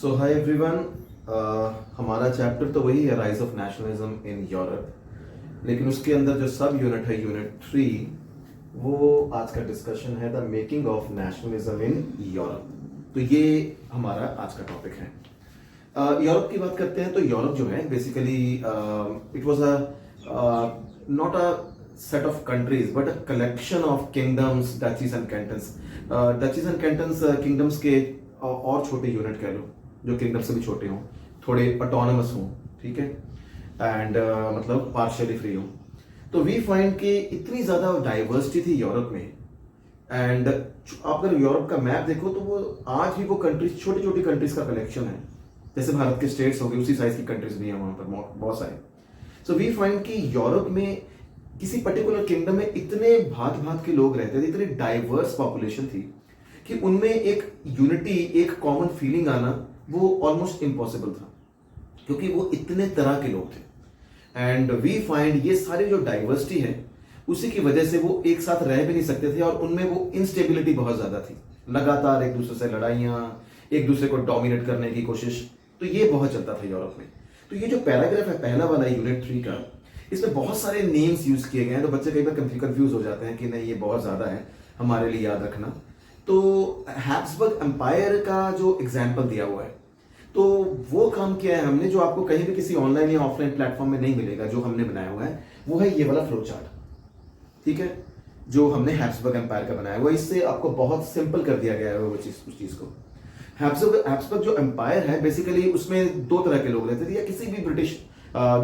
सो hi everyone. हमारा chapter तो वही है, rise of nationalism in Europe, लेकिन उसके अंदर जो सब यूनिट है, यूनिट 3, वो आज का डिस्कशन है the making of nationalism in Europe. तो ये हमारा आज का टॉपिक है। यूरोप की बात करते हैं तो यूरोप जो है basically it was a not a set of countries but a collection of kingdoms, duchies and cantons. Duchies and cantons kingdoms के और छोटे यूनिट कह लो, जो किंगडम से भी छोटे हों, थोड़े ऑटोनमस हों, ठीक है, एंड मतलब पार्शियली फ्री हों। तो वी फाइंड कि इतनी ज़्यादा डाइवर्सिटी थी यूरोप में। एंड आप अगर यूरोप का मैप देखो तो वो आज भी वो कंट्रीज, छोटी छोटी कंट्रीज का कलेक्शन है। जैसे भारत के स्टेट्स हो गए, उसी साइज की कंट्रीज भी हैं वहाँ पर बहुत सारे। सो वी फाइंड कि यूरोप में किसी पर्टिकुलर किंगडम में इतने भांत भांत के लोग रहते थे, इतनी डाइवर्स पॉपुलेशन थी कि उनमें एक यूनिटी, एक कॉमन फीलिंग आना वो ऑलमोस्ट इम्पॉसिबल था, क्योंकि वो इतने तरह के लोग थे। एंड वी फाइंड ये सारी जो डाइवर्सिटी है उसी की वजह से वो एक साथ रह भी नहीं सकते थे, और उनमें वो इंस्टेबिलिटी बहुत ज्यादा थी। लगातार एक दूसरे से लड़ाइयाँ, एक दूसरे को डोमिनेट करने की कोशिश, तो ये बहुत चलता था यूरोप में। तो ये जो पैराग्राफ है पहला वाला यूनिट 3 का, इसमें बहुत सारे नेम्स यूज किए गए हैं, तो बच्चे कई बार कंफ्यूज हो जाते हैं कि नहीं ये बहुत ज्यादा है हमारे लिए याद रखना। तो हैब्सबर्ग एम्पायर का जो एग्जाम्पल दिया हुआ है, तो वो काम किया है हमने, जो आपको कहीं भी किसी ऑनलाइन या ऑफलाइन प्लेटफॉर्म में नहीं मिलेगा। जो हमने बनाया हुआ है वो है ये वाला फ्लो चार्ट, ठीक है, जो हमने हैब्सबर्ग एम्पायर का बनाया हुआ है। इससे आपको बहुत सिंपल कर दिया गया है वो चीज, उस चीज को। हैब्सबर्ग जो एम्पायर है बेसिकली उसमें दो तरह के लोग रहते थे, या किसी भी ब्रिटिश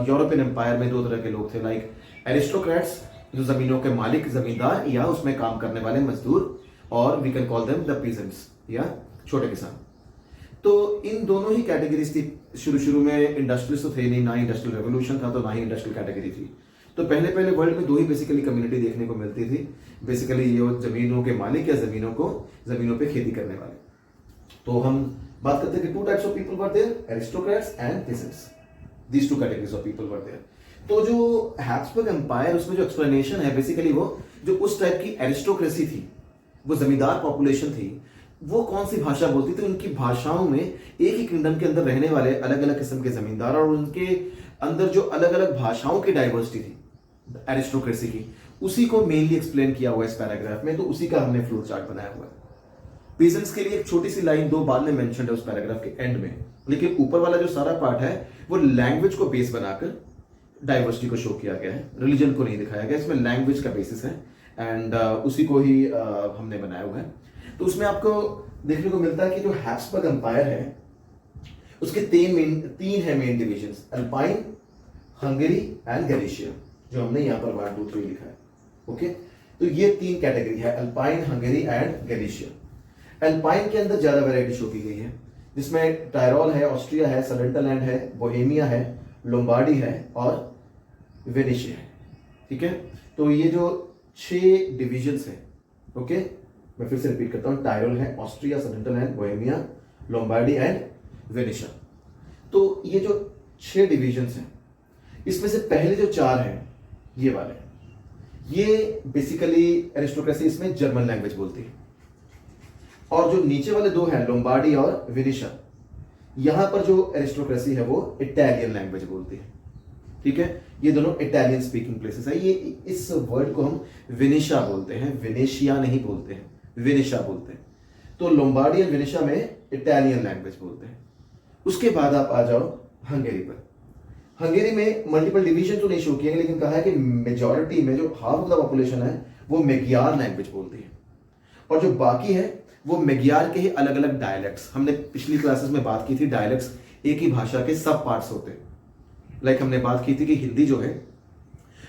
यूरोपियन एम्पायर में दो तरह के लोग थे, लाइक एरिस्टोक्रेट्स जो जमीनों के मालिक, जमींदार, या उसमें काम करने वाले मजदूर, और we can call them the peasants या छोटे किसान। तो इन दोनों ही कैटेगरीज थी। शुरू में इंडस्ट्रियलिस्ट तो थे नहीं, ना इंडस्ट्रियल रेवोल्यूशन था, तो ना ही इंडस्ट्रियल कैटेगरी थी। तो पहले वर्ल्ड में दो ही बेसिकली कम्युनिटी देखने को मिलती थी, बेसिकली ये जमीनों के मालिक या जमीनों पे खेती करने वाले। तो हम बात करते हैं कि two types of people were there, aristocrats and peasants. These two categories of people were there. तो जो हैब्सबर्ग एम्पायर, उसमें जो एक्सप्लेनेशन है बेसिकली वो जो उस टाइप की एरिस्टोक्रेसी थी, वो जमींदार पॉपुलेशन थी, वो कौन सी भाषा बोलती थी, उनकी भाषाओं में एक ही किंगडम के अंदर रहने वाले अलग अलग किस्म के जमींदार, और उनके अंदर जो अलग अलग भाषाओं की डाइवर्सिटी थी एरिस्टोक्रेसी की, उसी को मेनली एक्सप्लेन किया हुआ है इस पैराग्राफ में। तो उसी का हमने फ्लो चार्ट बनाया हुआ है। पीजेंट्स के लिए एक छोटी सी लाइन दो बाद में मेंशन है उस पैराग्राफ के एंड में, लेकिन ऊपर वाला जो सारा पार्ट है वो लैंग्वेज को बेस बनाकर डाइवर्सिटी को शो किया गया है, रिलीजन को नहीं दिखाया गया। इसमें लैंग्वेज का बेसिस है, एंड उसी को ही हमने बनाया हुआ है। तो उसमें आपको देखने को मिलता है कि जो हैब्सबर्ग एम्पायर है उसके तीन है main divisions, Alpine, Hungary and Galicia, जो हमने यहाँ पर 1 2 3 लिखा है। ओके, तो ये तीन कैटेगरी है, अल्पाइन, हंगरी एंड गैलिशिया। अल्पाइन के अंदर ज्यादा वैरायटी शो की गई है, जिसमें टायरोल है, ऑस्ट्रिया है, सलेंटरलैंड है, बोहेमिया है, लोम्बार्डी है और वेनेशिया है, ठीक है। तो ये जो 6 डिविजन्स हैं, ओके, मैं फिर से रिपीट करता हूं, टायरोल है, ऑस्ट्रिया, सलेंटरलैंड, बोहेमिया, लोम्बार्डी एंड वेनेशिया। तो ये जो 6 डिविजन्स हैं, इसमें से पहले जो 4 हैं ये वाले, ये बेसिकली एरिस्टोक्रेसी इसमें जर्मन लैंग्वेज बोलती है, और जो नीचे वाले 2 हैं लोम्बार्डी और वेनेशिया, यहां पर जो एरिस्टोक्रेसी है वो इटालियन लैंग्वेज बोलती है, ठीक है। ये दोनों इटालियन स्पीकिंग प्लेसेस है। ये इस वर्ड को हम वेनेशिया बोलते हैं, वेनेशिया नहीं बोलते हैं, वेनेशिया बोलते हैं। तो लोम्बार्डी और वेनेशिया में इटालियन लैंग्वेज बोलते हैं। उसके बाद आप आ जाओ हंगेरी पर। हंगेरी में मल्टीपल डिवीजन तो नहीं शो किए, लेकिन कहा है कि मेजॉरिटी में जो हाफ ऑफ द पॉपुलेशन है वो मेगियार लैंग्वेज बोलती है, और जो बाकी है वो मेगियार के ही अलग अलग डायलेक्ट्स। हमने पिछली क्लासेस में बात की थी, डायलेक्ट्स एक ही भाषा के सब पार्ट्स होते हैं। लाइक हमने बात की थी कि हिंदी जो है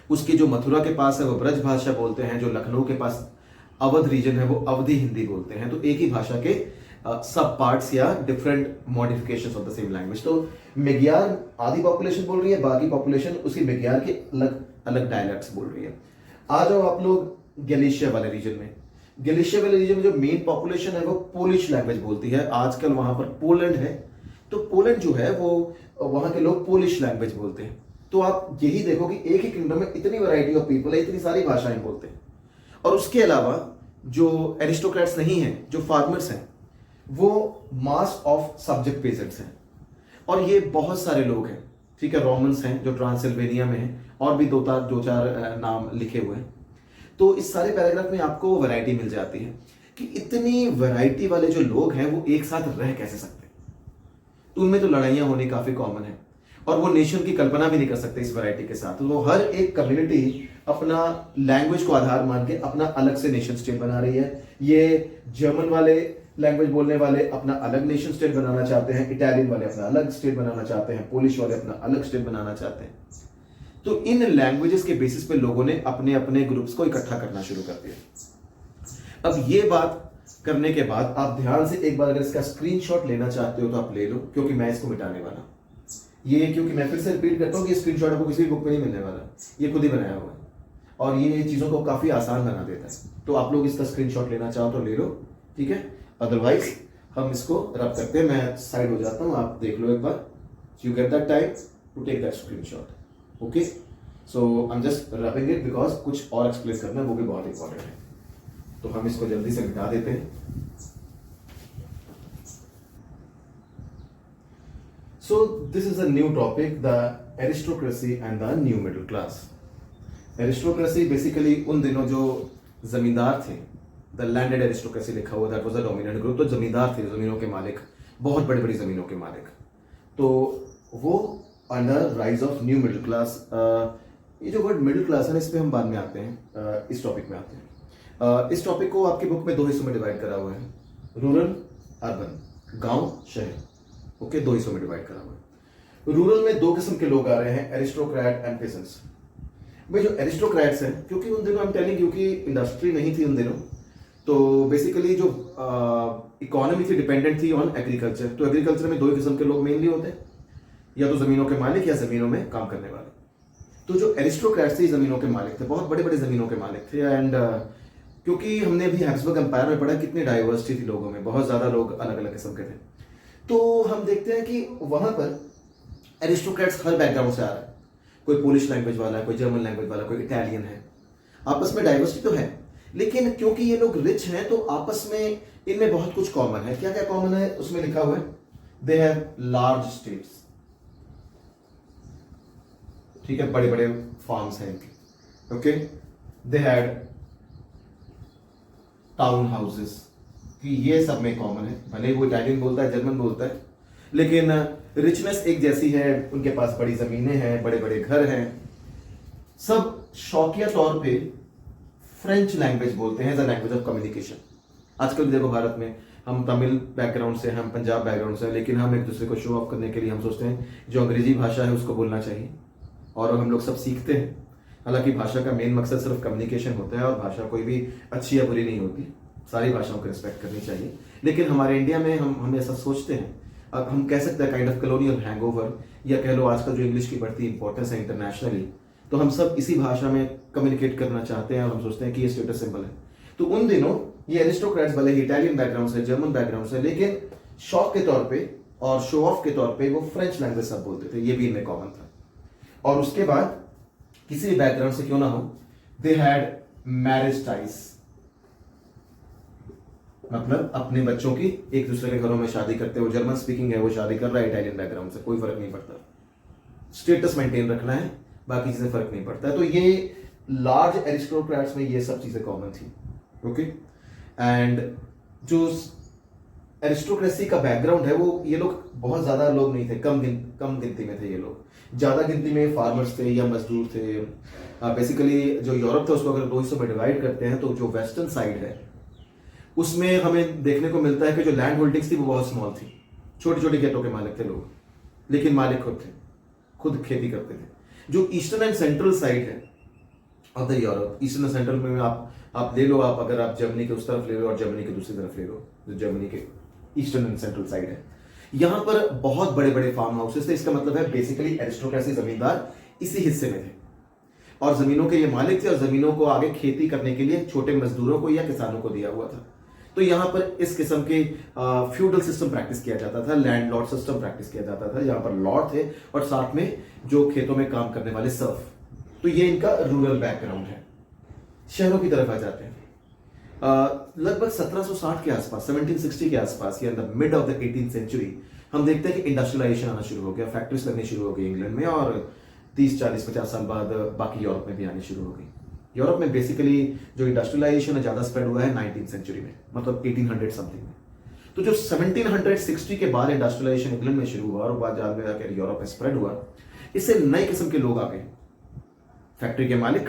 उसकी जो मथुरा के पास है वो ब्रज भाषा बोलते हैं, जो लखनऊ के पास अवध रीजन है वो अवधी हिंदी बोलते हैं। तो एक ही भाषा के सब पार्ट्स या different modifications of the same language. तो मेगियार आधी पॉपुलेशन बोल रही है, बाकी पॉपुलेशन उसी मेगियार के अलग अलग डायलेक्ट्स बोल रही है। आ जाओ आप लोग गैलिशिया वाले रीजन में। गैलिशिया वाले रीजन में जो मेन पॉपुलेशन है वो पोलिश लैंग्वेज बोलती है। आजकल वहां पर पोलैंड है, तो पोलैंड जो है वो वहां के लोग पोलिश लैंग्वेज बोलते हैं। तो आप यही देखो कि एक ही किंगडम में इतनी वैरायटी ऑफ पीपल है, इतनी सारी भाषाएं बोलते हैं। और उसके अलावा जो एरिस्टोक्रेट्स नहीं है, जो फार्मर्स हैं, वो मास ऑफ सब्जेक्ट पेजेंट्स हैं, और ये बहुत सारे लोग हैं, ठीक है। रोमन्स हैं जो ट्रांसिल्वेनिया में हैं, और भी दो चार नाम लिखे हुए हैं। तो इस सारे पैराग्राफ में आपको वैरायटी मिल जाती है कि इतनी वैरायटी वाले जो लोग हैं वो एक साथ रह कैसे सकते हैं। तो उनमें तो लड़ाइयां होनी काफी कॉमन है, और वो नेशन की कल्पना भी नहीं कर सकते इस वैरायटी के साथ। तो हर एक कम्युनिटी अपना लैंग्वेज को आधार मान के अपना अलग से नेशन स्टेट बना रही है। ये जर्मन वाले लैंग्वेज बोलने वाले अपना अलग नेशन स्टेट बनाना चाहते हैं, इटालियन वाले अपना अलग स्टेट बनाना चाहते हैं, पोलिश वाले अपना अलग स्टेट बनाना चाहते हैं। तो इन लैंग्वेजेस के बेसिस पे लोगों ने अपने अपने ग्रुप्स को इकट्ठा करना शुरू कर दिया। अब ये बात करने के बाद आप ध्यान से एक बार अगर इसका स्क्रीनशॉट लेना चाहते हो तो आप ले लो, क्योंकि मैं इसको मिटाने वाला ये, क्योंकि मैं फिर से रिपीट करता हूँ कि स्क्रीनशॉट आपको किसी भी बुक में नहीं मिलने वाला, ये खुद ही बनाया हुआ है, और ये चीजों को काफी आसान बना देता है। तो आप लोग इसका स्क्रीनशॉट लेना चाहो तो ले लो, ठीक है। अदरवाइज हम इसको रब करते हैं, मैं साइड हो जाता हूँ, आप देख लो एक बार। You get that time to take that screenshot, okay. So I am just rubbing it because कुछ और एक्सप्लेन करना है, वो भी बहुत इंपॉर्टेंट है। तो हम इसको जल्दी से मिटा देते हैं। So this is a new topic, the aristocracy and the new middle class. Aristocracy basically उन दिनों जो जमींदार थे, द लैंडेड एरिस्टोक्रेसी लिखा हुआ, that was a dominant group. तो जमींदार थे, जमीनों के मालिक, बहुत बड़ी बड़ी जमीनों के मालिक। तो वो under rise of new middle class. ये जो वर्ड मिडिल क्लास है ना, इस पे हम बाद में आते हैं, इस टॉपिक में आते हैं। इस टॉपिक को आपकी बुक में दो हिस्सों में डिवाइड करा हुआ है, रूरल अर्बन, गांव शहर, ओके, दो हिस्सों में डिवाइड करा हुआ है। रूरल में दो किस्म के लोग आ रहे हैं, एरिस्टोक्रेट एंड पेसेंट्स। भाई जो एरिस्टोक्रेट्स हैं, क्योंकि उन दिनों हम टेलिंग, क्योंकि इंडस्ट्री नहीं थी उन दिनों, तो बेसिकली जो इकोनॉमी थी डिपेंडेंट थी ऑन एग्रीकल्चर। तो एग्रीकल्चर में दो किस्म के लोग मेनली होते हैं, या तो जमीनों के मालिक या जमीनों में काम करने वाले। तो जो एरिस्टोक्रेट्स थे जमीनों के मालिक थे, बहुत बड़े बड़े जमीनों के मालिक थे। एंड क्योंकि हमने अभी हैब्सबर्ग एम्पायर में पढ़ा कितनी डाइवर्सिटी थी लोगों में, बहुत ज्यादा लोग अलग अलग किस्म के थे। तो हम देखते हैं कि वहां पर एरिस्टोक्रेट्स हर बैकग्राउंड से आ रहा है, कोई पोलिश लैंग्वेज वाला है, कोई जर्मन लैंग्वेज वाला, कोई इटालियन है। आपस में डाइवर्सिटी तो है, लेकिन क्योंकि ये लोग रिच हैं तो आपस में इनमें बहुत कुछ कॉमन है। क्या क्या कॉमन है उसमें लिखा हुआ है, दे हैव लार्ज स्टेट्स, ठीक है, बड़े बड़े फार्म्स हैं इनके, okay. They had town houses, कि ये सब में कॉमन है। भले वो इटालियन बोलता है, जर्मन बोलता है, लेकिन रिचनेस एक जैसी है। उनके पास बड़ी जमीनें हैं, बड़े बड़े घर हैं। सब शौकिया तौर पे फ्रेंच लैंग्वेज बोलते हैं as a language of communication. आजकल देखो भारत में हम तमिल बैकग्राउंड से, हम पंजाब बैकग्राउंड से, लेकिन हम एक दूसरे को शो ऑफ करने के लिए हम सोचते हैं जो अंग्रेजी भाषा है उसको बोलना चाहिए, और हम लोग सब सीखते हैं। हालांकि भाषा का मेन मकसद सिर्फ कम्युनिकेशन होता है, और भाषा कोई भी अच्छी या बुरी नहीं होती, सारी भाषाओं को रिस्पेक्ट करनी चाहिए। लेकिन हमारे इंडिया में हम ऐसा सोचते हैं। अब हम कह सकते हैं काइंड ऑफ कॉलोनियल हैंगओवर, या कह लो आजकल जो इंग्लिश की बढ़ती इंपॉर्टेंस है इंटरनेशनली, तो हम सब इसी भाषा में कम्युनिकेट करना चाहते हैं, और हम सोचते हैं कि ये स्टेटस सिंबल है। तो उन दिनों ये एरिस्टोक्रेट्स भले ही इटालियन बैकग्राउंड से, जर्मन बैकग्राउंड से, लेकिन शौक के तौर पे और शो ऑफ के तौर पे वो फ्रेंच लैंग्वेज सब बोलते थे, ये भी इनमें कॉमन था। और उसके बाद किसी भी बैकग्राउंड से क्यों ना हो, दे हैड मैरिज टाइज, मतलब अपने बच्चों की एक दूसरे के घरों में शादी करते। वो जर्मन स्पीकिंग है, वो शादी कर रहा है इटालियन बैकग्राउंड से, कोई फर्क नहीं पड़ता, स्टेटस मेंटेन रखना है, बाकी चीजें फर्क नहीं पड़ता है। तो ये लार्ज एरिस्टोक्रेट्स में ये सब चीजें कॉमन थी, ओके। एंड जो एरिस्टोक्रेसी का बैकग्राउंड है, वो ये लोग बहुत ज्यादा लोग नहीं थे, कम गिनती में थे ये लोग। ज्यादा गिनती में फार्मर्स थे या मजदूर थे। बेसिकली जो यूरोप था उसको अगर दो हिस्सों में डिवाइड करते हैं, तो जो वेस्टर्न साइड है उसमें हमें देखने को मिलता है कि जो लैंड होल्डिंग्स थी वो बहुत स्मॉल थी, छोटी छोटी खेतों के मालिक थे लोग, लेकिन मालिक खुद थे, खुद खेती करते थे। जो ईस्टर्न एंड सेंट्रल साइड है of the Europe, eastern and central में आप ले लो, आप अगर आप जर्मनी के उस तरफ ले लो और जर्मनी के दूसरी तरफ ले लो, जो जर्मनी के ईस्टर्न एंड सेंट्रल साइड है, यहां पर बहुत बड़े बड़े फार्म हाउसेस थे। इसका मतलब है बेसिकली एरिस्टोक्रेसी जमींदार इसी हिस्से में थे, और जमीनों के ये मालिक थे, और जमीनों को आगे खेती करने के लिए छोटे मजदूरों को या किसानों को दिया हुआ था। तो यहां पर इस किस्म के फ्यूडल सिस्टम प्रैक्टिस किया जाता था, लैंड लॉर्ड सिस्टम प्रैक्टिस किया जाता था, यहां पर लॉर्ड थे और साथ में जो खेतों में काम करने वाले सर्फ। तो ये इनका रूरल बैकग्राउंड है। शहरों की तरफ आ जाते हैं। लगभग 1760 के आसपास, 1760 के आसपास या the mid of the 18th century हम देखते हैं कि इंडस्ट्रियलाइजेशन आना शुरू हो गया, फैक्ट्रीज लगनी शुरू हो गई इंग्लैंड में, और 30 40 50 साल बाद बाकी यूरोप में भी आनी शुरू हो गई। यूरोप में बेसिकली जो इंडस्ट्रियलाइजेशन है ज्यादा स्प्रेड हुआ है 19th सेंचुरी में, मतलब 1800 समथिंग में। तो जो 1760 के बाद इंडस्ट्रियलाइजेशन इंग्लैंड में शुरू हुआ और बाद में जाकर यूरोप में स्प्रेड हुआ, इससे नए किस्म के लोग आ गए, फैक्ट्री के मालिक,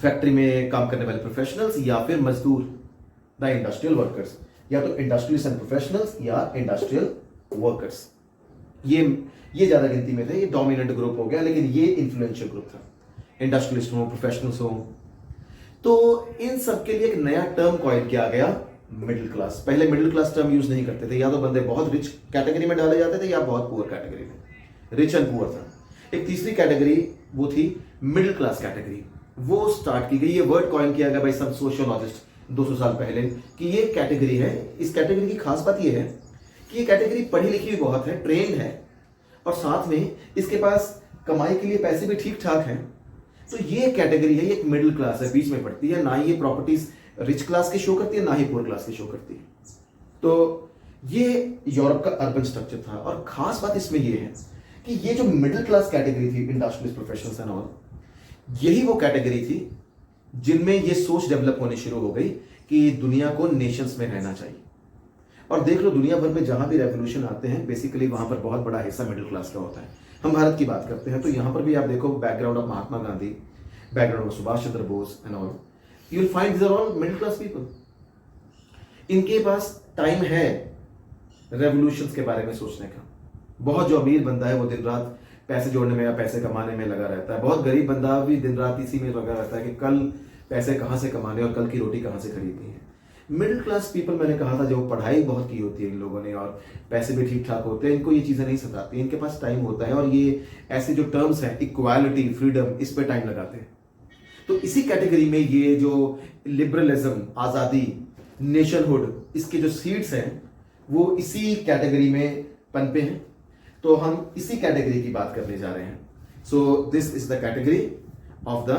फैक्ट्री में काम करने वाले प्रोफेशनल्स, या फिर मजदूर, द इंडस्ट्रियल वर्कर्स, या तो इंडस्ट्रियल्स एंड प्रोफेशनल्स या इंडस्ट्रियल वर्कर्स। ये ज्यादा गिनती में थे, ये डोमिनेंट ग्रुप हो गया, लेकिन ये इन्फ्लुएंशियल ग्रुप था। इंडस्ट्रियलिस्ट हो, प्रोफेशनल्स हो, तो इन सब के लिए एक नया टर्म कॉइन किया गया, मिडिल क्लास। पहले मिडिल क्लास टर्म यूज नहीं करते थे, या तो बंदे बहुत रिच कैटेगरी में डाले जाते थे या बहुत पुअर कैटेगरी में, रिच एंड पुअर था। एक तीसरी कैटेगरी वो थी मिडिल क्लास कैटेगरी, वो स्टार्ट की गई। ये वर्ड कॉइन किया गया भाई सब सोशियोलॉजिस्ट 200 साल पहले कि ये कैटेगरी है। इस कैटेगरी की खास बात ये है कि ये कैटेगरी पढ़ी लिखी भी बहुत है, ट्रेंड है, और साथ में इसके पास कमाई के लिए पैसे भी ठीक ठाक हैं। तो ये कैटेगरी है, ये एक मिडिल क्लास है, बीच में पड़ती है, ना ये प्रॉपर्टीज रिच क्लास की शो करती है, ना ही पुअर क्लास की शो करती है। तो ये यूरोप का अर्बन स्ट्रक्चर था। और खास बात इसमें ये है कि ये जो मिडिल क्लास कैटेगरी थी, इंडस्ट्रियलिस्ट, प्रोफेशनल्स एंड ऑल, यही वो कैटेगरी थी जिनमें ये सोच डेवलप होनी शुरू हो गई कि दुनिया को नेशंस में रहना चाहिए। और देख लो दुनिया भर में जहां भी रेवोल्यूशन आते हैं, बेसिकली वहां पर बहुत बड़ा हिस्सा मिडिल क्लास का होता है। हम भारत की बात करते हैं तो यहां पर भी आप देखो background of Mahatma Gandhi, background of Subhash Chandra Bose and all, you will find these are all middle class people. इनके पास टाइम है रेवोल्यूशंस के बारे में सोचने का। बहुत जो अमीर बंदा है वो दिन रात पैसे जोड़ने में या पैसे कमाने में लगा रहता है। बहुत गरीब बंदा भी दिन रात इसी में लगा रहता है कि कल पैसे कहां से कमाने और कल की रोटी कहां से खरीदनी है। मिडिल क्लास पीपल, मैंने कहा था, जो पढ़ाई बहुत की होती है इन लोगों ने और पैसे भी ठीक ठाक होते हैं, इनको ये चीजें नहीं सताती, इनके पास टाइम होता है और ये ऐसे जो टर्म्स हैं इक्वालिटी, फ्रीडम, इस पे टाइम लगाते हैं। तो इसी कैटेगरी में ये जो लिबरलिज्म, आजादी, नेशनहुड, इसके जो सीड्स हैं वो इसी कैटेगरी में पनपे हैं। तो हम इसी कैटेगरी की बात करने जा रहे हैं। So this is the category of the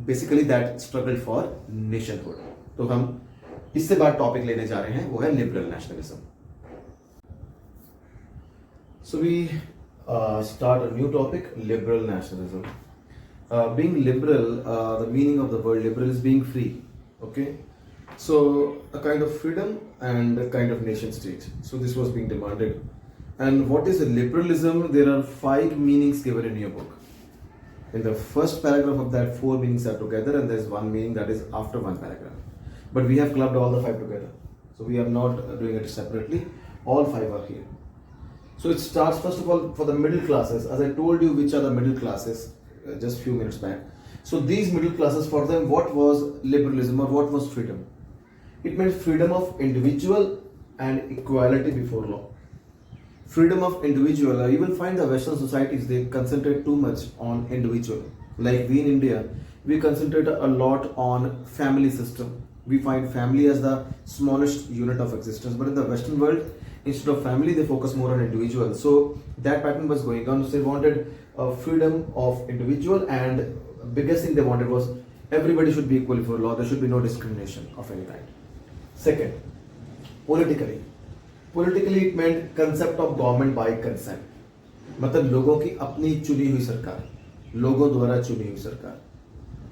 basically that struggle for nationhood. तो हम इससे बाद टॉपिक लेने जा रहे हैं, वो है liberal nationalism. So we start a new topic, liberal nationalism. Being liberal, the meaning of the word liberal is being free. Okay, so a kind of freedom and a kind of nation state. So this was being demanded. And what is liberalism? There are 5 meanings given in your book. In the first paragraph of that, 4 meanings are together, and there's one meaning that is after one paragraph. But we have clubbed all the 5 together. So we are not doing it separately. All 5 are here. So it starts first of all for the middle classes. As I told you, which are the middle classes just few minutes back. So these middle classes, for them, what was liberalism or what was freedom? It meant freedom of individual and equality before law. Freedom of individual. You will find the Western societies, they concentrate too much on individual. Like we in India, we concentrate a lot on family system. We find family as the smallest unit of existence. But in the Western world, instead of family, they focus more on individual. So that pattern was going on. So they wanted freedom of individual, and biggest thing they wanted was everybody should be equal before law. There should be no discrimination of any kind. Second, politically. Politically it meant concept of government by consent. मतलब लोगों की अपनी चुनी हुई सरकार, लोगों द्वारा चुनी हुई सरकार,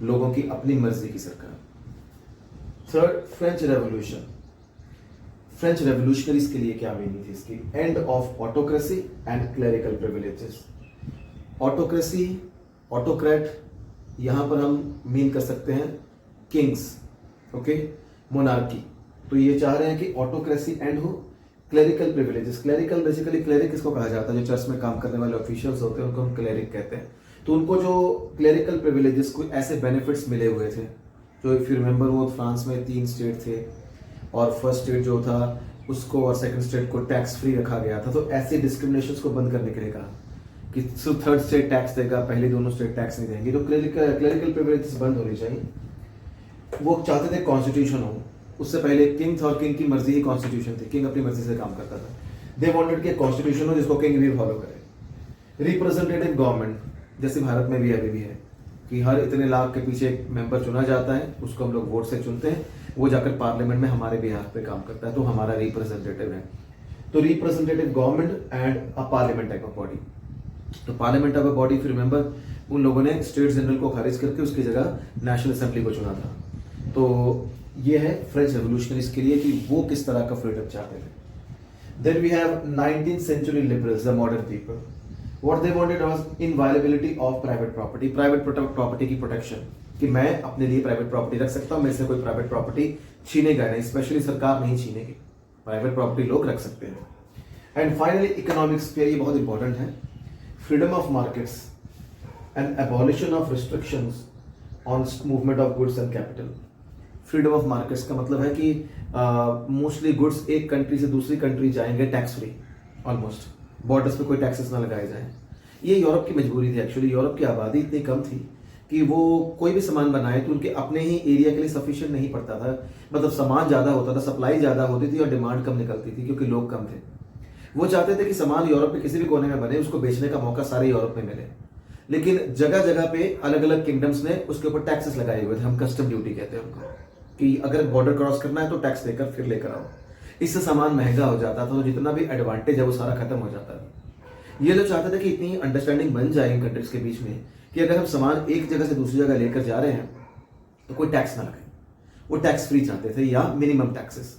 लोगों की अपनी मर्जी की सरकार। Third, French revolution. French revolutionaries के लिए क्या मीनिंग थी इसकी? End of autocracy and clerical privileges. Autocracy, autocrat, यहां पर हम मीन कर सकते हैं किंग्स, ओके, मोनार्की। तो ये चाह रहे हैं कि ऑटोक्रेसी एंड हो, clerical privileges. Clerical basically, cleric किसको कहा जाता है? जो चर्च में काम करने वाले ऑफिशियल्स होते हैं उनको हम क्लेरिक कहते हैं। तो उनको जो क्लेरिकल प्रिविलेजेस, कोई ऐसे बेनिफिट्स मिले हुए थे जो, इफ यू रिमेंबर, वो फ्रांस में 3 स्टेट थे और फर्स्ट स्टेट जो था उसको और सेकंड स्टेट को टैक्स फ्री रखा गया था। तो ऐसे डिस्क्रिमिनेशंस को बंद करने के लिए कहा कि सिर्फ थर्ड स्टेट टैक्स देगा, पहले दोनों स्टेट टैक्स नहीं देंगे। तो क्लेरिकल प्रिविलेजेस बंद होनी चाहिए। वो चाहते थे कॉन्स्टिट्यूशन हो, उससे पहले किंग था और किंग की मर्जी ही कॉन्स्टिट्यूशन थी, किंग अपनी मर्जी से काम करता था। दे वांटेड कि कॉन्स्टिट्यूशन हो जिसको किंग भी फॉलो करे। रिप्रेजेंटेटिव गवर्नमेंट, जैसे भारत में भी अभी भी है, कि हर इतने लाख के पीछे एक मेंबर चुना जाता है, उसको हम लोग वोट से चुनते हैं, वो जाकर पार्लियामेंट में हमारे बिहाफ पे काम करता है, तो हमारा रिप्रेजेंटेटिव है। तो representative government and a parliament type of body. तो पार्लियामेंट टाइप ऑफ बॉडी, फिर रिमेंबर उन लोगों ने स्टेट जनरल को खारिज करके उसकी जगह नेशनल असेंबली को चुना था। तो ये है फ्रेंच रेवोल्यूशनरीज के लिए कि वो किस तरह का फ्रीडम चाहते थे। Then we have 19th century liberals, the modern people. What they wanted was inviolability of private property, private property की protection, कि मैं अपने लिए प्राइवेट प्रॉपर्टी रख सकता हूं, मेरे से कोई प्राइवेट प्रॉपर्टी छीनेगा नहीं, स्पेशली सरकार नहीं छीनेगी, प्राइवेट प्रॉपर्टी लोग रख सकते हैं। एंड फाइनली इकोनॉमिक्स पे ये बहुत इंपॉर्टेंट है, freedom of markets and abolition of restrictions on movement of goods and capital. Freedom of markets का मतलब है कि मोस्टली गुड्स एक कंट्री से दूसरी कंट्री जाएंगे टैक्स फ्री, ऑलमोस्ट बॉर्डर्स पे कोई टैक्सेस ना लगाए जाए। ये यूरोप की मजबूरी थी एक्चुअली। यूरोप की आबादी इतनी कम थी कि वो कोई भी सामान बनाए तो उनके अपने ही एरिया के लिए सफिशिएंट नहीं पड़ता था, मतलब सामान ज़्यादा होता था, सप्लाई ज़्यादा होती थी और डिमांड कम निकलती थी क्योंकि लोग कम थे। वो चाहते थे कि सामान यूरोप के किसी भी कोने में बने, उसको बेचने का मौका सारे यूरोप में मिले, लेकिन जगह जगह पे अलग अलग किंगडम्स ने उसके ऊपर टैक्सेस लगाए हुए थे। हम कस्टम ड्यूटी कहते हैं उनको, कि अगर बॉर्डर क्रॉस करना है तो टैक्स देकर फिर लेकर आओ। इससे सामान महंगा हो जाता था, तो जितना भी एडवांटेज है वो सारा खत्म हो जाता था। ये लोग चाहते थे कि इतनी अंडरस्टैंडिंग बन जाए इन कंट्रीज के बीच में कि अगर हम सामान एक जगह से दूसरी जगह लेकर जा रहे हैं तो कोई टैक्स ना लगे। वो टैक्स फ्री चाहते थे या मिनिमम टैक्सेस।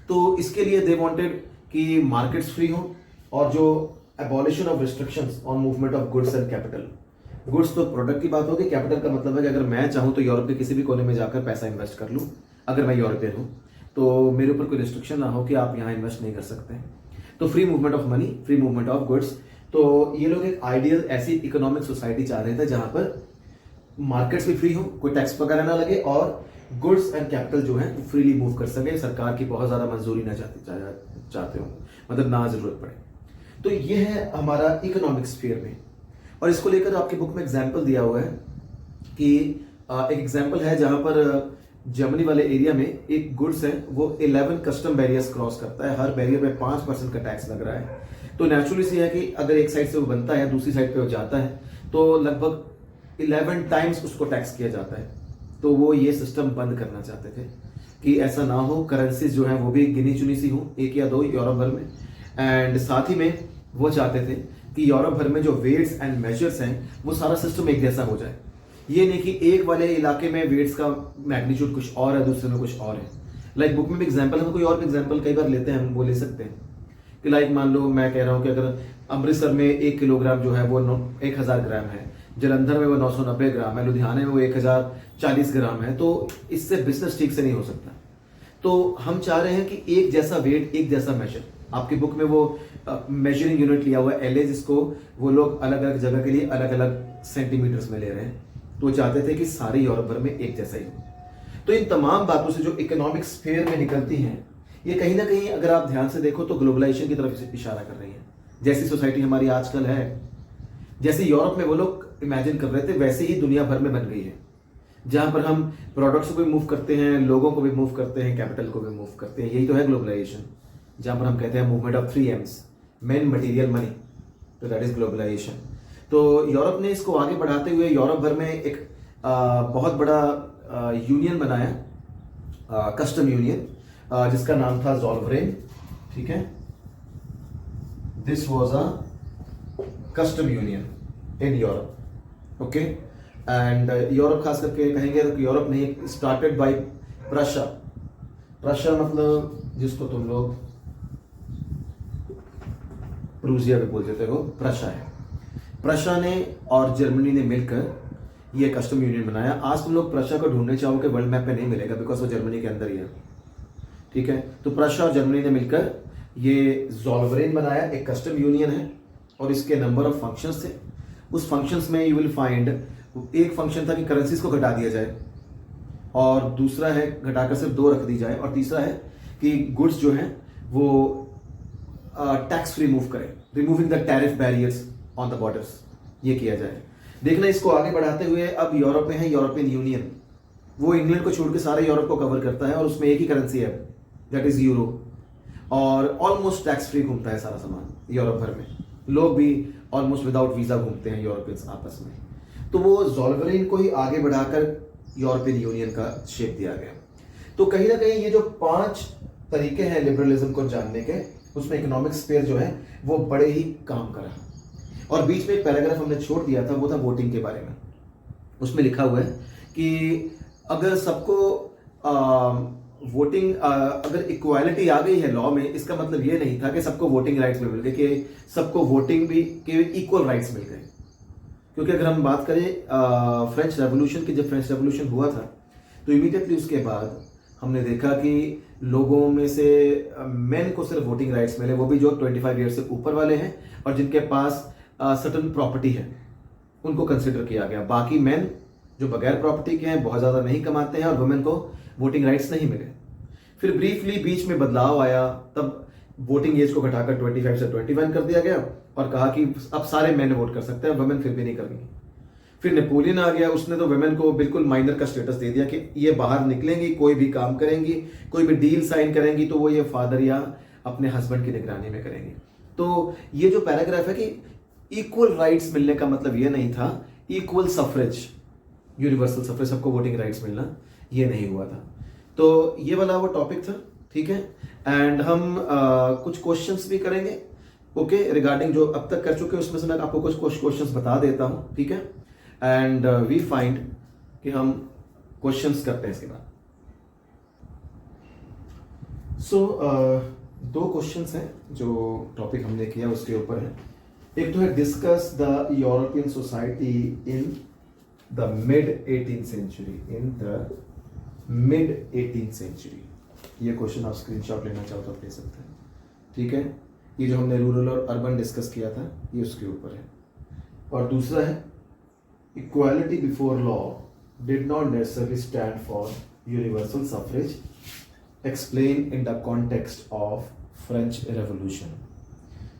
तो इसके लिए दे वांटेड कि मार्केट्स फ्री हो और जो abolition of restrictions on movement of goods and capital. Goods तो प्रोडक्ट की बात होगी, कैपिटल का मतलब है कि अगर मैं चाहूं तो यूरोप के किसी भी कोने में जाकर पैसा इन्वेस्ट कर लूं, अगर मैं यूरोपियन हूं तो मेरे ऊपर कोई रिस्ट्रिक्शन ना हो कि आप यहाँ इन्वेस्ट नहीं कर सकते। तो free movement of money, free movement of goods. तो ये लोग एक आइडियल ऐसी इकोनॉमिक सोसाइटी चाह रहे थे जहां पर मार्केट्स भी फ्री हो, कोई टैक्स वगैरह ना लगे और गुड्स एंड कैपिटल जो है फ्रीली मूव कर सके, सरकार की बहुत ज्यादा मंजूरी ना चाहते हो, मतलब ना जरूरत पड़े। तो ये है हमारा इकोनॉमिक स्फीयर में। और इसको लेकर आपकी बुक में एग्जाम्पल दिया हुआ है कि एक एग्जाम्पल है जहां पर जर्मनी वाले एरिया में एक गुड्स है, वो 11 कस्टम बैरियर्स क्रॉस करता है, हर बैरियर में 5% का टैक्स लग रहा है। तो नेचुरली से है कि अगर एक साइड से वो बनता है दूसरी साइड पे वो जाता है तो लगभग 11 टाइम्स उसको टैक्स किया जाता है। तो वो ये सिस्टम बंद करना चाहते थे कि ऐसा ना हो, करेंसीज जो है वो भी गिनी चुनी सी हो, एक या दो यूरोप भर में। एंड साथ ही में वो चाहते थे कि यूरोप भर में जो वेट्स एंड मेजर्स हैं वो सारा सिस्टम एक जैसा हो जाए। ये नहीं कि एक वाले इलाके में वेट्स का मैग्नीट्यूड कुछ और है, दूसरे में कुछ और है। लाइक बुक में भी एग्जाम्पल, हम कोई और भी एग्जाम्पल कई बार लेते हैं, हम वो ले सकते हैं कि लाइक मान लो मैं कह रहा हूँ कि अगर अमृतसर में 1 किलोग्राम जो है वो 1000 ग्राम है, जलंधर में वो 990 ग्राम है, लुधियाने में वो 1040 ग्राम है, तो इससे बिजनेस ठीक से नहीं हो सकता। तो हम चाह रहे हैं कि एक जैसा वेट, एक जैसा मेजर। आपकी बुक में वो मेजरिंग यूनिट लिया हुआ है LA, जिसको वो लोग अलग अलग जगह के लिए अलग अलग सेंटीमीटर्स में ले रहे हैं। तो वो चाहते थे कि सारे यूरोप भर में एक जैसा ही हो। तो इन तमाम बातों से जो इकोनॉमिक स्फीयर में निकलती हैं, ये कहीं ना कहीं अगर आप ध्यान से देखो तो ग्लोबलाइजेशन की तरफ इशारा कर रही है। जैसी सोसाइटी हमारी आजकल है, जैसे यूरोप में वो लोग इमेजिन कर रहे थे, वैसे ही दुनिया भर में बन गई है, जहां पर हम प्रोडक्ट्स को भी मूव करते हैं, लोगों को भी मूव करते हैं, कैपिटल को भी मूव करते हैं। यही तो है ग्लोबलाइजेशन, जहां पर हम कहते हैं movement of 3 M's, main, material, money. तो दैट इज ग्लोबलाइजेशन। तो यूरोप ने इसको आगे बढ़ाते हुए यूरोप भर में एक बहुत बड़ा यूनियन बनाया, कस्टम यूनियन, जिसका नाम था ज़ोलवरेन। ठीक है, this was a custom union in Europe. Okay, and Europe खास करके कहेंगे तो यूरोप नहीं, स्टार्टेड बाय प्रशा। प्रशा मतलब जिसको तुम लोग प्रूसिया भी बोल देते हो, प्रशा है। प्रशा ने और जर्मनी ने मिलकर ये कस्टम यूनियन बनाया। आज तुम लोग प्रशा को ढूंढने चाहोगे वर्ल्ड मैप पे नहीं मिलेगा, बिकॉज वो जर्मनी के अंदर ही है। ठीक है, तो प्रशा और जर्मनी ने मिलकर ये ज़ोलवरेन बनाया, एक कस्टम यूनियन है और इसके नंबर ऑफ फंक्शंस थे। उस फंक्शंस में यू विल फाइंड, एक फंक्शन था कि करेंसीज को घटा दिया जाए, और दूसरा है घटाकर सिर्फ 2 रख दी जाए, और तीसरा है कि गुड्स जो है वो टैक्स फ्री मूव करें, removing the tariff barriers on the borders, ये किया जाए। देखना, इसको आगे बढ़ाते हुए अब यूरोप में है यूरोपियन यूनियन। वो इंग्लैंड को छोड़ के सारे यूरोप को कवर करता है और उसमें एक ही करेंसी है, दैट इज यूरो, और ऑलमोस्ट टैक्स फ्री घूमता है सारा सामान यूरोप भर में। लोग भी ऑलमोस्ट विदाउट वीजा घूमते हैं यूरोपियंस आपस में। तो वो ज़ोल्वेरिन को ही आगे बढ़ाकर यूरोपियन यूनियन का शेप दिया गया। तो कहीं ना कहीं ये जो 5 तरीके हैं लिबरलिज्म को जानने के, उसमें इकोनॉमिक स्फीयर जो है वो बड़े ही काम करा। और बीच में एक पैराग्राफ हमने छोड़ दिया था, वो था वोटिंग के बारे में। उसमें लिखा हुआ है कि अगर सबको वोटिंग, अगर इक्वालिटी आ गई है लॉ में, इसका मतलब ये नहीं था कि सबको वोटिंग राइट्स मिल गए, कि सबको वोटिंग भी के इक्वल राइट्स मिल गए। क्योंकि अगर हम बात करें फ्रेंच रेवोल्यूशन की, जब फ्रेंच रेवोल्यूशन हुआ था तो इमीडिएटली उसके बाद हमने देखा कि लोगों में से मेन को सिर्फ वोटिंग राइट्स मिले, वो भी जो 25 ईयर से ऊपर वाले हैं और जिनके पास सर्टन प्रॉपर्टी है, उनको कंसिडर किया गया। बाकी मेन जो बगैर प्रॉपर्टी के हैं, बहुत ज़्यादा नहीं कमाते हैं, और वुमेन को वोटिंग राइट्स नहीं मिले। फिर ब्रीफली बीच में बदलाव आया, तब वोटिंग एज को घटाकर 25 से 21 कर दिया गया और कहा कि अब सारे मेन वोट कर सकते हैं, वुमेन फिर भी नहीं करेंगी। फिर नेपोलियन आ गया, उसने तो वुमेन को बिल्कुल माइनर का स्टेटस दे दिया कि ये बाहर निकलेंगी, कोई भी काम करेंगी, कोई भी डील साइन करेंगी तो वो ये फादर या अपने हस्बैंड की निगरानी में करेंगी। तो ये जो पैराग्राफ है कि इक्वल राइट्स मिलने का मतलब ये नहीं था इक्वल सफरेज, यूनिवर्सल सफरेज, सबको वोटिंग राइट्स मिलना, ये नहीं हुआ था। तो ये वाला वो टॉपिक था, ठीक है। एंड हम कुछ क्वेश्चंस भी करेंगे, ओके, रिगार्डिंग जो अब तक कर चुके हैं उसमें से मैं आपको कुछ क्वेश्चंस बता देता हूं, ठीक है। एंड वी फाइंड कि हम क्वेश्चंस करते हैं इसके बाद। सो 2 क्वेश्चंस हैं जो टॉपिक हमने किया उसके ऊपर है। एक तो है discuss the European society in the mid 18th century, in the mid 18th century. ये क्वेश्चन आप स्क्रीनशॉट लेना चाहो तो आप ले सकते हैं, ठीक है। ये जो हमने रूरल और अर्बन डिस्कस किया था ये उसके ऊपर है। और दूसरा है equality before law did not necessarily stand for universal suffrage, explain in the context of French revolution.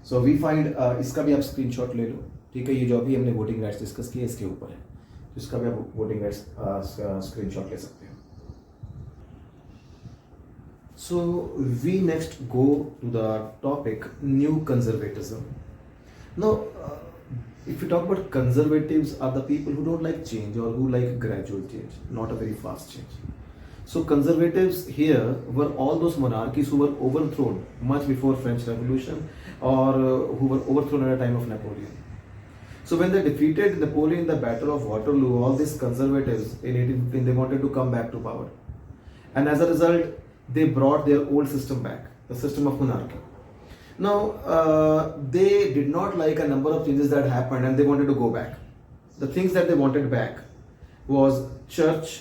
So we find, इसका भी आप स्क्रीनशॉट ले लो, ठीक है। ये जो अभी हमने वोटिंग राइट्स डिस्कस किए इसके ऊपर है, तो इसका भी आप वोटिंग राइट्स स्क्रीनशॉट ले सकते हो। So we next go to the topic new conservatism. Now, if we talk about conservatives, are the people who don't like change or who like gradual change, not a very fast change. So conservatives here were all those monarchies who were overthrown much before French Revolution or who were overthrown at the time of Napoleon. So when they defeated Napoleon in the Battle of Waterloo, all these conservatives in 1815 they wanted to come back to power, and as a result they brought their old system back, the system of monarchy. Now, they did not like a number of changes that happened and they wanted to go back. The things that they wanted back was church,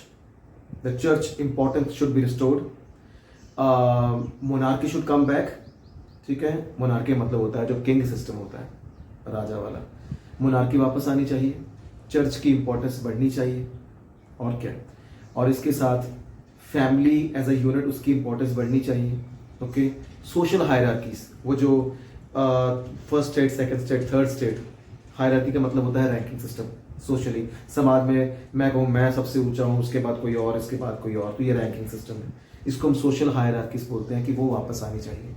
the church importance should be restored, monarchy should come back, ठीक है। monarchy मतलब होता है जो king system होता है, राजा वाला, monarchy वापस आनी चाहिए, चर्च की इंपॉर्टेंस बढ़नी चाहिए, और क्या, और इसके साथ फैमिली एज अ यूनिट उसकी इंपॉर्टेंस बढ़नी चाहिए, ओके। सोशल हायरार्कीज, वो जो first state, second state, third state, hierarchy का मतलब होता है रैंकिंग सिस्टम। सोशली समाज में मैं कहूँ मैं सबसे ऊंचा हूँ, उसके बाद कोई और, इसके बाद कोई और, तो ये रैंकिंग सिस्टम है, इसको हम सोशल हायरार्कीज बोलते हैं, कि वो वापस आनी चाहिए।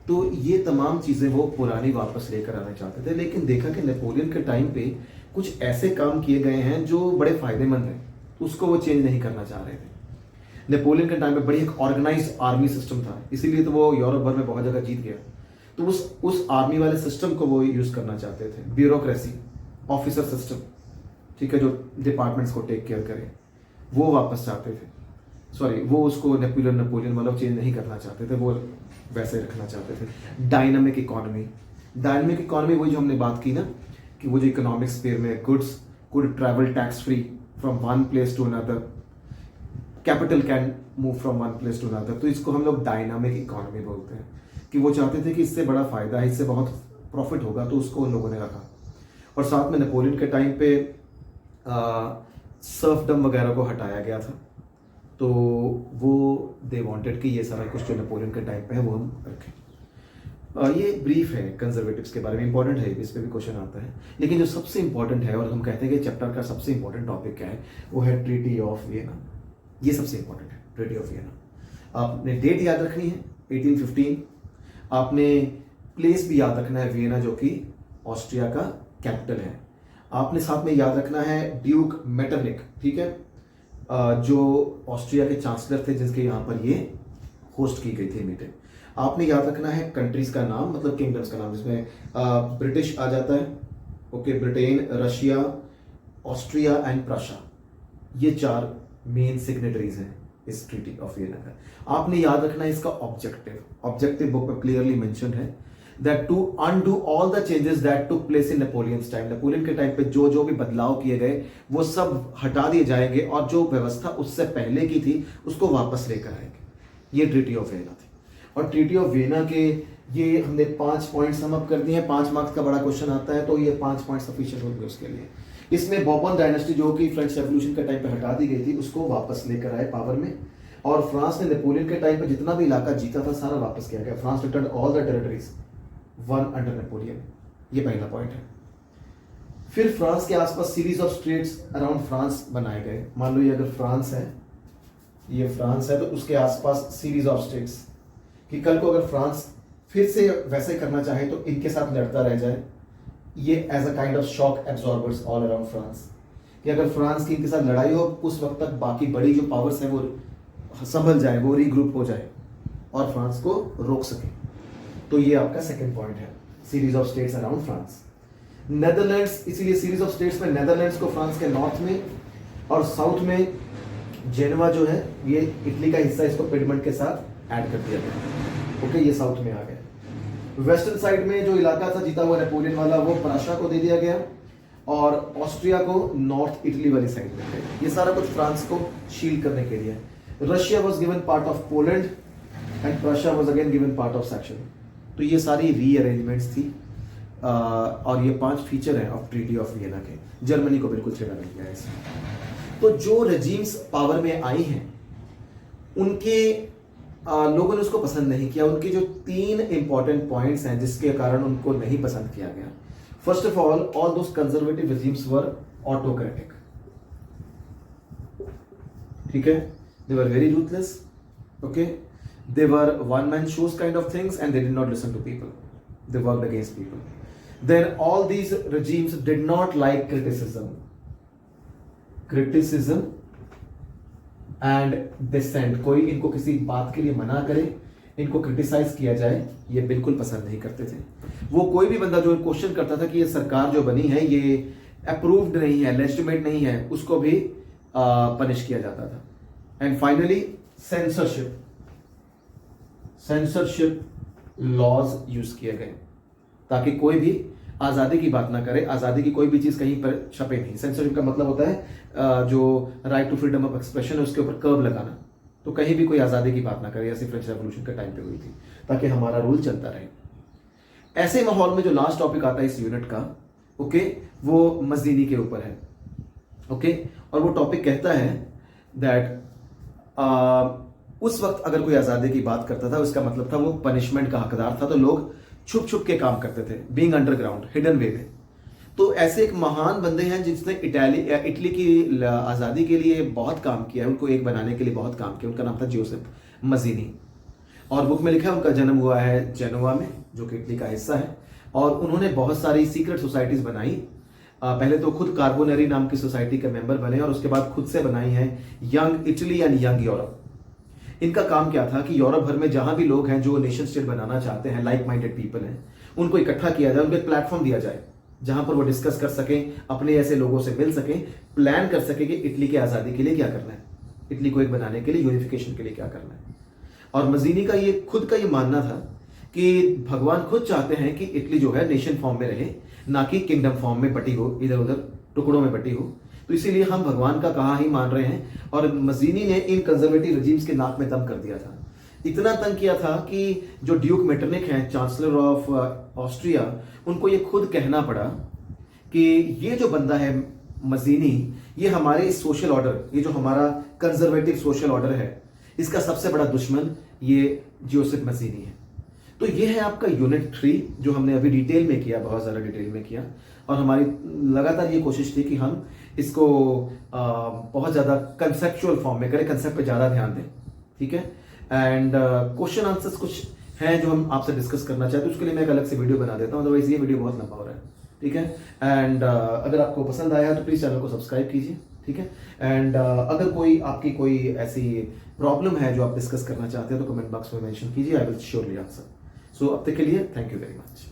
तो ये तमाम चीज़ें वो पुरानी वापस लेकर आना चाहते थे, लेकिन देखा कि नेपोलियन के टाइम पे कुछ ऐसे काम किए गए हैं जो बड़े फायदेमंद हैं, तो उसको वो चेंज नहीं करना चाह रहे थे। नेपोलियन के टाइम पे बड़ी एक ऑर्गेनाइज्ड आर्मी सिस्टम था, इसीलिए तो वो यूरोप भर में बहुत जगह जीत गया। तो उस आर्मी वाले सिस्टम को वो यूज करना चाहते थे, ब्यूरोक्रेसी, ऑफिसर सिस्टम, ठीक है, जो डिपार्टमेंट्स को टेक केयर करे, वो वापस चाहते थे। सॉरी, वो उसको नेपोलियन मतलब चेंज नहीं करना चाहते थे, वो वैसे रखना चाहते थे। डायनामिक इकोनॉमी वही जो हमने बात की ना, कि वो जो इकोनॉमिक स्फीयर में goods could travel tax free from one place to another, capital can move from one place to another, तो इसको हम लोग डायनामिक इकोनॉमी बोलते हैं। कि वो चाहते थे कि इससे बड़ा फायदा है, इससे बहुत प्रॉफिट होगा, तो उसको उन लोगों ने रखा। और साथ में नेपोलियन के टाइम पे सर्फडम वगैरह को हटाया गया था, तो वो दे वांटेड कि ये सारा कुछ जो नेपोलियन के टाइम पे है वो हम रखें। ये ब्रीफ है कंजर्वेटिव्स के बारे में, इंपॉर्टेंट है, इस पर भी क्वेश्चन आता है। लेकिन जो सबसे इंपॉर्टेंट है, और हम कहते हैं कि चैप्टर का सबसे इंपॉर्टेंट टॉपिक क्या है, वो है ट्रीटी ऑफ वियना। ये सबसे इंपॉर्टेंट है, ट्रीटी ऑफ वियना। आपने डेट याद रखनी है 1815, आपने प्लेस भी याद रखना है, वियना जो कि ऑस्ट्रिया का कैपिटल है। आपने साथ में याद रखना है ड्यूक मेटरनिक, ठीक है, जो ऑस्ट्रिया के चांसलर थे, जिसके यहाँ पर ये होस्ट की गई थी मीटिंग। आपने याद रखना है कंट्रीज का नाम, मतलब किंगडम्स का नाम, जिसमें ब्रिटिश आ जाता है, okay, Britain, Russia, Austria and Prussia, ये 4 मेन सिग्नेटरीज हैं इस ट्रीटी ऑफ वियना का। आपने याद रखना है इसका ऑब्जेक्टिव बुक में क्लियरली मेंशन है that to undo all the changes that took place in Napoleon's time. Napoleon के टाइम पे जो जो भी बदलाव किए गए वो सब हटा दिए जाएंगे और जो व्यवस्था उससे पहले की थी उसको वापस लेकर आएंगे। ये ट्रीटी ऑफ वियना थी। और ट्रीटी ऑफ वियना के ये हमने 5 पॉइंट सम अप कर दिए हैं। 5 मार्क्स का बड़ा क्वेश्चन आता है तो ये 5 पॉइंट सफिशिएंट होंगे उसके लिए। इसमें बॉर्बन डायनेस्टी जो कि फ्रेंच रेवोल्यूशन के टाइम पे हटा दी गई थी उसको वापस लेकर आए पावर में, और फ्रांस ने नेपोलियन के टाइम पे जितना भी इलाका जीता था सारा वापस किया गया। France return all the territories one under Napoleon. ये पहला पॉइंट है। फिर फ्रांस के आसपास series of states around France बनाए गए। मान लो ये अगर फ्रांस है, ये फ्रांस है, तो उसके आसपास सीरीज ऑफ स्टेट्स, कि कल को अगर फ्रांस फिर से वैसे करना चाहे तो इनके साथ लड़ता रह जाए। ये as a kind of shock absorbers all around France, कि अगर फ्रांस की इनके साथ लड़ाई हो उस वक्त तक बाकी बड़ी जो पावर्स हैं वो संभल जाए, वो रीग्रुप हो जाए और फ्रांस को रोक सके। तो ये आपका सेकंड पॉइंट है, series of states around France. Netherlands, इसीलिए सीरीज ऑफ स्टेट्स में नेदरलैंड्स को फ्रांस के नॉर्थ में और साउथ में जेनवा जो है ये इटली का हिस्सा, इसको पिडमंट के साथ ऐड कर दिया गया। ओके, ये साउथ में आ गया। वेस्टर्न साइड में जो इलाका था जीता हुआ नेपोलियन वाला वो प्राशा को दे दिया गया और ऑस्ट्रिया को नॉर्थ इटली वाली साइड में गया। ये सारा कुछ फ्रांस को शील्ड करने के लिए। Russia was given part of Poland and Prussia was again given part of Saxon. तो ये सारी रीअरेंजमेंट्स थी और ये 5 फीचर हैं ऑफ ट्रीटी ऑफ वियना के। जर्मनी को बिल्कुल छेड़ा नहीं गया इसमें। तो जो रेजिम्स पावर में आई हैं उनके लोगों ने उसको पसंद नहीं किया। उनके जो 3 इंपॉर्टेंट पॉइंट्स हैं जिसके कारण उनको नहीं पसंद किया गया। First of all those conservative regimes were autocratic, ठीक है, they were very ruthless, okay, they were one man shows kind of things and they did not listen to people, they worked against people. Then all these regimes did not like criticism and dissent. कोई इनको किसी बात के लिए मना करे, इनको criticise किया जाए, ये बिल्कुल पसंद नहीं करते थे। वो कोई भी बंदा जो क्वेश्चन करता था कि ये सरकार जो बनी है ये अप्रूव्ड नहीं है, लेजिटिमेट नहीं है, उसको भी पनिश किया जाता था। And finally censorship laws use किए गए ताकि कोई भी आजादी की बात ना करे, आजादी की कोई भी चीज कहीं पर छपे नहीं। सेंसरशिप का मतलब होता है जो right to freedom of expression है उसके ऊपर कर्व लगाना, तो कहीं भी कोई आजादी की बात ना करे, ऐसी फ्रेंच रेवोल्यूशन के टाइम पे हुई थी ताकि हमारा रूल चलता रहे। ऐसे माहौल में जो लास्ट टॉपिक आता है इस यूनिट का, ओके, वो मज़ीनी के ऊपर है, ओके, और वो टॉपिक कहता है दैट उस वक्त अगर कोई आजादी की बात करता था उसका मतलब था वो पनिशमेंट का हकदार था, तो लोग छुप छुप के काम करते थे, बीइंग अंडरग्राउंड, हिडन वे में। तो ऐसे एक महान बंदे हैं जिसने इटली की आज़ादी के लिए बहुत काम किया है, उनको एक बनाने के लिए बहुत काम किया। उनका नाम था जोसेफ मज़ीनी, और बुक में लिखा है उनका जन्म हुआ है जेनोवा में जो कि इटली का हिस्सा है, और उन्होंने बहुत सारी सीक्रेट सोसाइटीज बनाई। पहले तो खुद कार्बोनरी नाम की सोसाइटी के मेंबर बने और उसके बाद खुद से बनाई है young Italy and young Europe. इनका काम क्या था कि यूरोप भर में जहां भी लोग हैं जो नेशन स्टेट बनाना चाहते हैं, लाइक माइंडेड पीपल हैं, उनको इकट्ठा किया जाए, उनको एक प्लेटफॉर्म दिया जाए जहां पर वो डिस्कस कर सकें, अपने ऐसे लोगों से मिल सकें, प्लान कर सकें कि इटली की आज़ादी के लिए क्या करना है, इटली को एक बनाने के लिए, यूनिफिकेशन के लिए क्या करना है। और मज़ीनी का ये खुद का ये मानना था कि भगवान खुद चाहते हैं कि इटली जो है नेशन फॉर्म में रहे, ना कि किंगडम फॉर्म में बटी हो, इधर उधर टुकड़ों में बटी हो। तो इसीलिए हम भगवान का कहा ही मान रहे हैं। और मज़ीनी ने इन कंजर्वेटिव रेजिम्स के नाक में दम कर दिया था, इतना तंग किया था कि जो ड्यूक मेटरनिक हैं, चांसलर ऑफ ऑस्ट्रिया, उनको ये खुद कहना पड़ा कि ये जो बंदा है मज़ीनी, ये हमारे सोशल ऑर्डर, ये जो हमारा कंजर्वेटिव सोशल ऑर्डर है, इसका सबसे बड़ा दुश्मन ये जोसेफ मज़ीनी है। तो ये है आपका यूनिट 3 जो हमने अभी डिटेल में किया, बहुत ज़्यादा डिटेल में किया, और हमारी लगातार ये कोशिश थी कि हम इसको बहुत ज़्यादा कंसेप्चुअल फॉर्म में करें, कंसेप्ट पे ज़्यादा ध्यान दें, ठीक है। एंड क्वेश्चन आंसर्स कुछ हैं जो हम आपसे डिस्कस करना चाहते हैं, उसके लिए मैं एक अलग से वीडियो बना देता हूँ, अदरवाइज ये वीडियो बहुत लंबा हो रहा है। ठीक है। एंड अगर आपको पसंद आया तो प्लीज़ चैनल को सब्सक्राइब कीजिए, ठीक है। एंड अगर कोई आपकी कोई ऐसी प्रॉब्लम है जो आप डिस्कस करना चाहते हैं तो कमेंट बॉक्स में मेंशन कीजिए, आई विल श्योरली आंसर। सो अब तक के लिए थैंक यू वेरी मच।